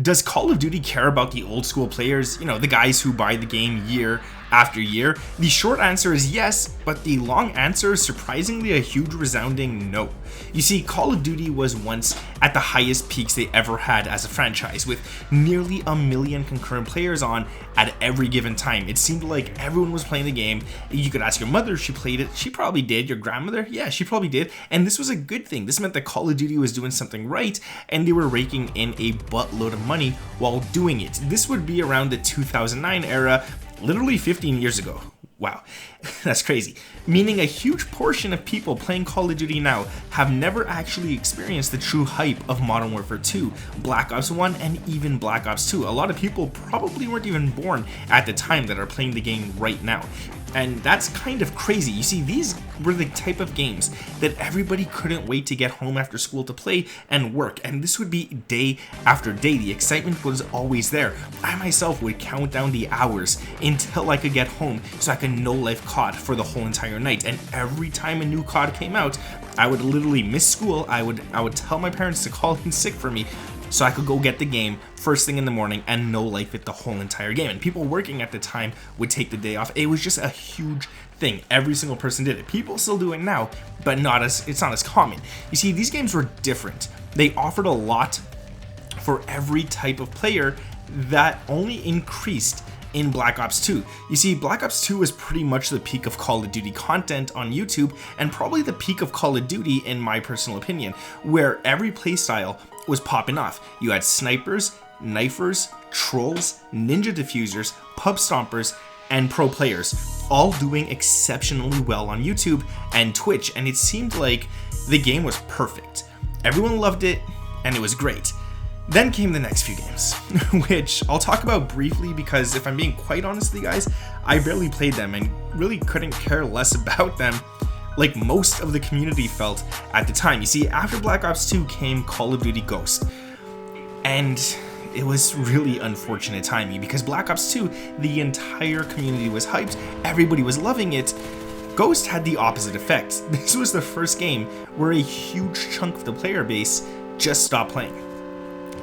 Does Call of Duty care about the old school players, the guys who buy the game year after year? The short answer is yes, but the long answer is surprisingly a huge resounding no. You see, Call of Duty was once at the highest peaks they ever had as a franchise, with nearly 1 million concurrent players on at every given time. It seemed like everyone was playing the game. You could ask your mother if she played it. She probably did. Your grandmother? Yeah, she probably did. And this was a good thing. This meant that Call of Duty was doing something right, and they were raking in a buttload of money while doing it. This would be around the 2009 era, literally 15 years ago. Wow, that's crazy. Meaning a huge portion of people playing Call of Duty now have never actually experienced the true hype of Modern Warfare 2, Black Ops 1, and even Black Ops 2. A lot of people probably weren't even born at the time that are playing the game right now. And that's kind of crazy. You see, these were the type of games that everybody couldn't wait to get home after school to play and work. And this would be day after day. The excitement was always there. I myself would count down the hours until I could get home so I could no-life COD for the whole entire night. And every time a new COD came out, I would literally miss school. I would tell my parents to call in sick for me so I could go get the game first thing in the morning and no life it the whole entire game. And people working at the time would take the day off. It was just a huge thing. Every single person did it. People still do it now, but it's not as common. You see, these games were different. They offered a lot for every type of player that only increased in Black Ops 2. You see, Black Ops 2 was pretty much the peak of Call of Duty content on YouTube, and probably the peak of Call of Duty in my personal opinion, where every playstyle was popping off. You had snipers, knifers, trolls, ninja diffusers, pub stompers, and pro players, all doing exceptionally well on YouTube and Twitch, and it seemed like the game was perfect. Everyone loved it, and it was great. Then came the next few games, which I'll talk about briefly because if I'm being quite honest with you guys, I barely played them and really couldn't care less about them like most of the community felt at the time. You see, after Black Ops 2 came Call of Duty Ghost, and it was really unfortunate timing because Black Ops 2, the entire community was hyped, everybody was loving it. Ghost had the opposite effect. This was the first game where a huge chunk of the player base just stopped playing.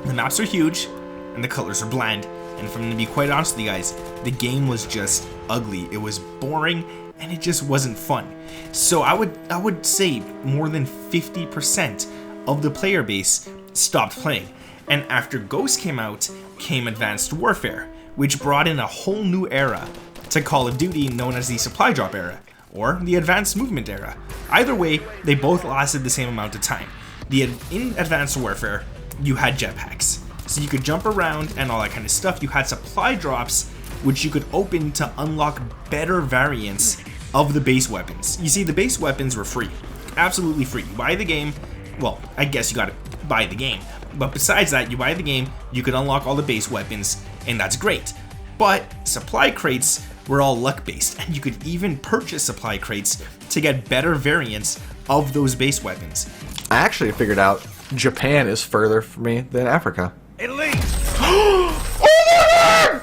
The maps are huge, and the colors are bland, and if I'm gonna be quite honest with you guys, the game was just ugly. It was boring, and it just wasn't fun. So I would say more than 50% of the player base stopped playing. And after Ghost came out, came Advanced Warfare, which brought in a whole new era to Call of Duty known as the Supply Drop era, or the Advanced Movement era. Either way, they both lasted the same amount of time. In Advanced Warfare, you had jetpacks, so you could jump around and all that kind of stuff. You had supply drops, which you could open to unlock better variants of the base weapons. You see, the base weapons were free, absolutely free. You buy the game, well, I guess you gotta buy the game, but besides that, you buy the game, you could unlock all the base weapons, and that's great. But supply crates were all luck-based, and you could even purchase supply crates to get better variants of those base weapons. I actually figured out Japan is further from me than Africa. Elite! Oh my god!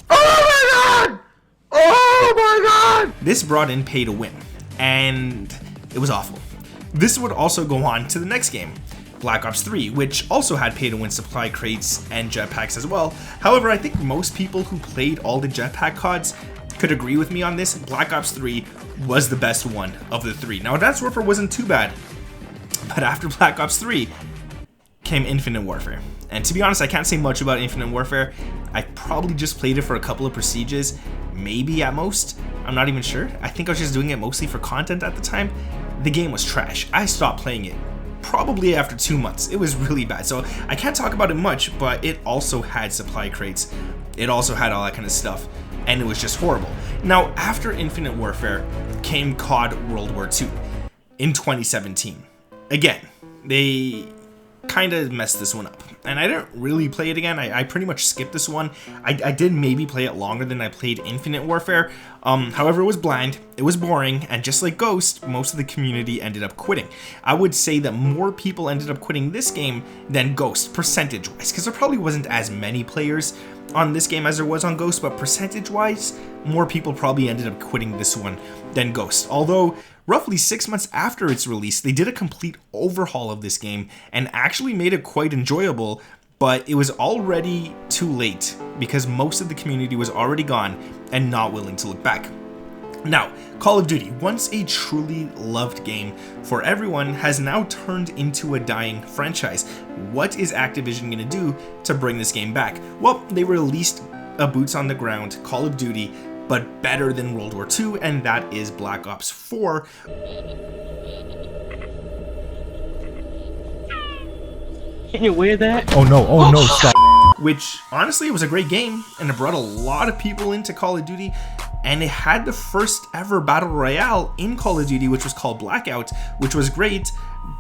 Oh my god! Oh my god! This brought in pay to win, and it was awful. This would also go on to the next game, Black Ops 3, which also had pay to win supply crates and jetpacks as well. However, I think most people who played all the jetpack CODs could agree with me on this. Black Ops 3 was the best one of the three. Now, Advanced Warfare wasn't too bad, but after Black Ops 3 came Infinite Warfare. And to be honest, I can't say much about Infinite Warfare. I probably just played it for a couple of prestiges, maybe at most. I'm not even sure. I think I was just doing it mostly for content at the time. The game was trash. I stopped playing it probably after 2 months. It was really bad. So I can't talk about it much, but it also had supply crates. It also had all that kind of stuff, and it was just horrible. Now, after Infinite Warfare came COD World War II in 2017. Again, they kind of messed this one up, and I didn't really play it again. I pretty much skipped this one. I did maybe play it longer than I played Infinite Warfare. However, it was bland, it was boring, and just like Ghost, most of the community ended up quitting. I would say that more people ended up quitting this game than Ghost, percentage-wise, because there probably wasn't as many players on this game as there was on Ghost, but percentage-wise, more people probably ended up quitting this one than Ghost. Although, roughly 6 months after its release, they did a complete overhaul of this game and actually made it quite enjoyable but it was already too late because most of the community was already gone and not willing to look back. Now, Call of Duty, once a truly loved game for everyone, has now turned into a dying franchise. What is Activision going to do to bring this game back? Well, they released a boots on the ground Call of Duty, but better than World War II, and that is Black Ops 4. Can you wear that? Oh no, stop. Which honestly was a great game, and it brought a lot of people into Call of Duty, and it had the first ever battle royale in Call of Duty, which was called Blackout, which was great,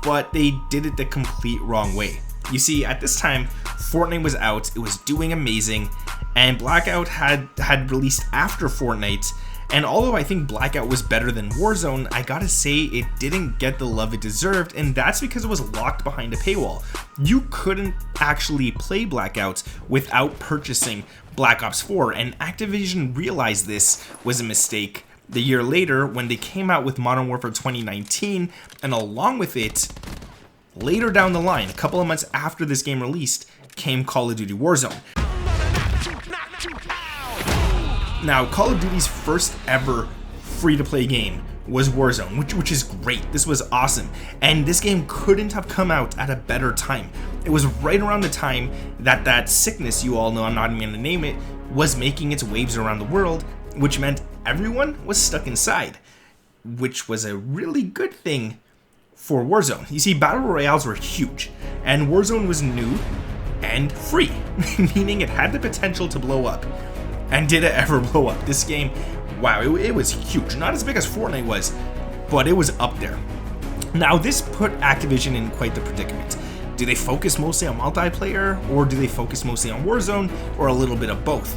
but they did it the complete wrong way. You see, at this time, Fortnite was out, it was doing amazing, and Blackout had released after Fortnite. And although I think Blackout was better than Warzone, I gotta say it didn't get the love it deserved, and that's because it was locked behind a paywall. You couldn't actually play Blackout without purchasing Black Ops 4, and Activision realized this was a mistake the year later when they came out with Modern Warfare 2019, and along with it, later down the line, a couple of months after this game released, came Call of Duty Warzone. Now, Call of Duty's first ever free-to-play game was Warzone, which is great. This was awesome, and this game couldn't have come out at a better time. It was right around the time that sickness you all know, I'm not even going to name it, was making its waves around the world, which meant everyone was stuck inside, which was a really good thing for Warzone. You see, battle royales were huge, and Warzone was new and free, meaning it had the potential to blow up. And did it ever blow up? This game, wow, it was huge. Not as big as Fortnite was, but it was up there. Now, this put Activision in quite the predicament. Do they focus mostly on multiplayer, or do they focus mostly on Warzone, or a little bit of both?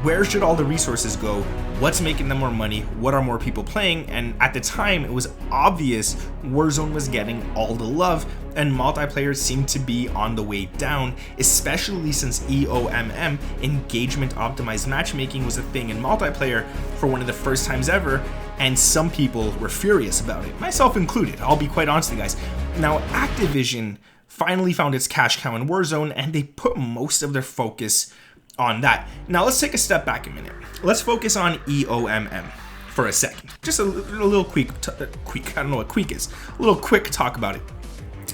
Where should all the resources go? What's making them more money? What are more people playing? And at the time, it was obvious Warzone was getting all the love, and multiplayer seemed to be on the way down, especially since EOMM, engagement optimized matchmaking, was a thing in multiplayer for one of the first times ever, and some people were furious about it, myself included. I'll be quite honest with you guys. Now, Activision finally found its cash cow in Warzone, and they put most of their focus on that. Now, let's take a step back a minute. Let's focus on EOMM for a second. Just a little quick, I don't know what quick is. A little quick talk about it.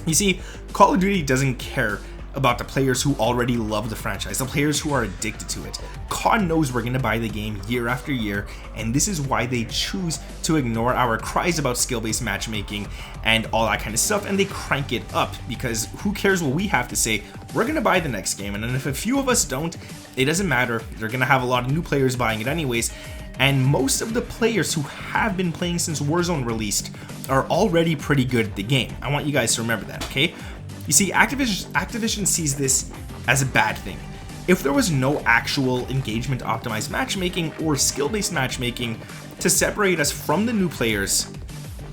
You see, Call of Duty doesn't care about the players who already love the franchise, the players who are addicted to it. COD knows we're gonna buy the game year after year, and this is why they choose to ignore our cries about skill-based matchmaking and all that kind of stuff, and they crank it up, because who cares what we have to say? We're gonna buy the next game, and if a few of us don't, it doesn't matter. They're gonna have a lot of new players buying it anyways, and most of the players who have been playing since Warzone released are already pretty good at the game. I want you guys to remember that, okay? You see, Activision sees this as a bad thing. If there was no actual engagement optimized matchmaking or skill-based matchmaking to separate us from the new players,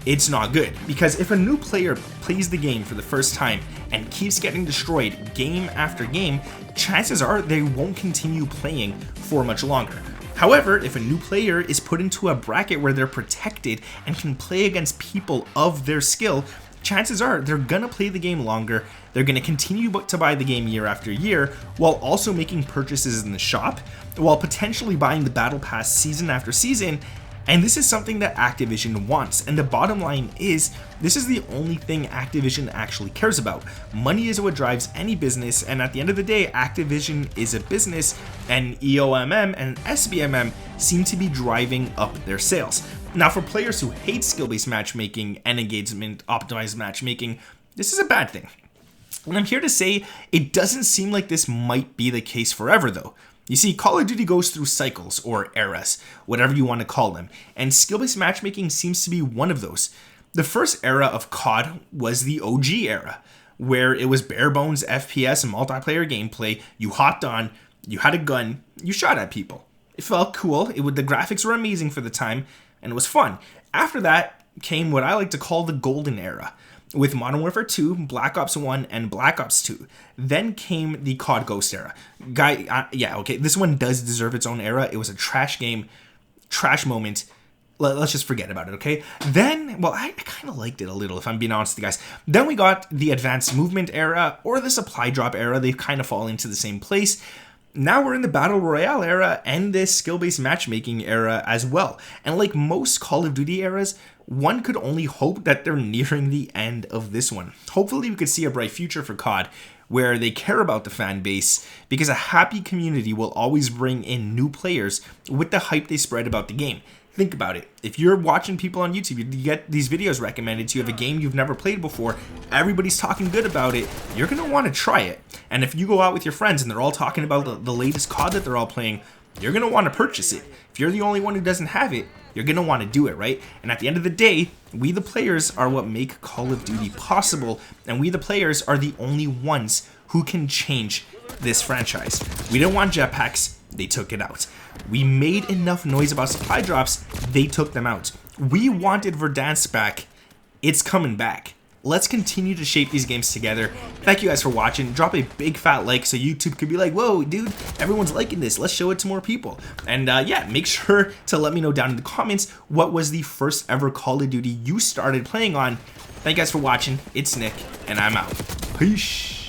it's not good. Because if a new player plays the game for the first time and keeps getting destroyed game after game, chances are they won't continue playing for much longer. However, if a new player is put into a bracket where they're protected and can play against people of their skill, chances are they're gonna play the game longer, they're gonna continue to buy the game year after year, while also making purchases in the shop, while potentially buying the battle pass season after season, and this is something that Activision wants, and the bottom line is, this is the only thing Activision actually cares about. Money is what drives any business, and at the end of the day, Activision is a business, and EOMM and SBMM seem to be driving up their sales. Now, for players who hate skill-based matchmaking and engagement optimized matchmaking, this is a bad thing. And I'm here to say it doesn't seem like this might be the case forever though. You see, Call of Duty goes through cycles, or eras, whatever you want to call them, and skill-based matchmaking seems to be one of those. The first era of COD was the OG era, where it was bare bones FPS and multiplayer gameplay. You hopped on, you had a gun, you shot at people. It felt cool, the graphics were amazing for the time, and it was fun. After that came what I like to call the golden era, with Modern Warfare 2, Black Ops 1, and Black Ops 2. Then came the COD Ghost era. Yeah, okay, this one does deserve its own era. It was a trash game, trash moment. let's just forget about it, okay? Then, well, I kind of liked it a little, if I'm being honest with you guys. Then we got the advanced movement era, or the supply drop era. They kind of fall into the same place. Now we're in the Battle Royale era and this skill-based matchmaking era as well. And like most Call of Duty eras, one could only hope that they're nearing the end of this one. Hopefully we could see a bright future for COD, where they care about the fan base, because a happy community will always bring in new players with the hype they spread about the game. Think about it. If you're watching people on YouTube, you get these videos recommended to you of a game you've never played before, everybody's talking good about it, you're going to want to try it. And if you go out with your friends and they're all talking about the latest COD that they're all playing, you're going to want to purchase it. If you're the only one who doesn't have it, you're going to want to do it, right? And at the end of the day, we the players are what make Call of Duty possible, and we the players are the only ones who can change this franchise. We didn't want jetpacks, they took it out. We made enough noise about supply drops, they took them out. We wanted Verdansk back, it's coming back. Let's continue to shape these games together. Thank you guys for watching. Drop a big fat like so YouTube could be like, whoa, dude, everyone's liking this. Let's show it to more people. And yeah, make sure to let me know down in the comments what was the first ever Call of Duty you started playing on. Thank you guys for watching. It's Nick, and I'm out. Peace.